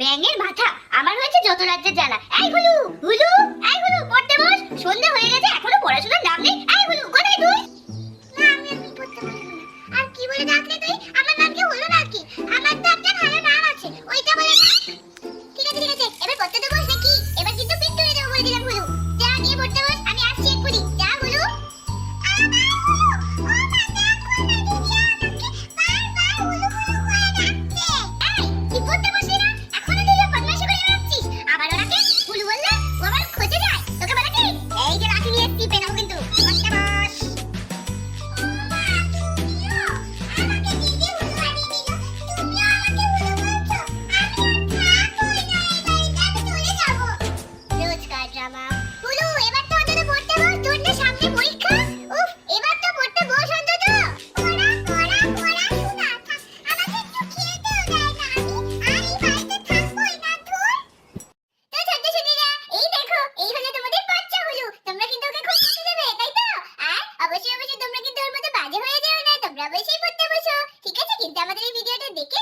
ব্যাঙের মাথা, আমার হয়েছে যত রাজ্যের জ্বালা। এই হুলু, হুলু, এই হুলু, পড়তে বস। সন্ধ্যা হয়ে গেছে, এখনো পড়াশোনার নাম নেই। এই হুলু, কোথায় তুই? না, আমি এখন পড়তে পারবো না। আর কি বলে ডাকলে তুই? আমার নাম কি হলো নাকি? আমার তো একটা ভালো নাম আছে, ওইটা বলে ডাক। ঠিক আছে, ঠিক আছে, এবার পড়তে তো বস নাকি? এবার কিন্তু পিট করে দেবো বলে দিলাম হুলু। যা গিয়ে পড়তে বস, আমি আসছি এক্ষুনি। যা হুলু। আমার হুলু, ও মা, দেখো না দিদি আমাকে বারবার হুলু হুলু করে ডাকছে। এই, তুই পড়তে বসবি না? এখনো তুই বদমাইশি করে বেড়াচ্ছিস। আবার ওনাকে হুলু বললে ও আবার খোঁজে যায়। তোকে বলে কি? এই যে লাঠি নিয়ে এসছি, পেনাবো কিন্তু। পড়তে বস। ও মা, তুমিও আমাকে দিদি হুলু বানিয়ে দিল। তুমিও আমাকে হুলু বলছো? আমি আর থাকবোই না এই বাড়িতে, আমি চলে যাবো। রোজকার ড্রামা। হুলু, এবার তো অন্তত পড়তে বস, তোর না সামনে পরীক্ষা। উফ, এবার তো পড়তে বস অন্তত। পড়া পড়া পড়াশোনা, আমাকে একটু খেতেও দেয় না। আমি আর এই বাড়িতে থাকবোই না, ধুর। তো ছাত্রছাত্রীরা, এই দেখো, এই হলো তোমাদের বাচ্চা হুলু। তোমরা কিন্তু ওকে খুব খেতে দেবে, তাই তো? আর অবশ্যই অবশ্যই তোমরা কিন্তু ওর মতো বাজে হয়ে যেও না। তোমরা অবশ্যই পড়তে বসো, ঠিক আছে? কিন্তু আমাদের এই ভিডিওটা দেখে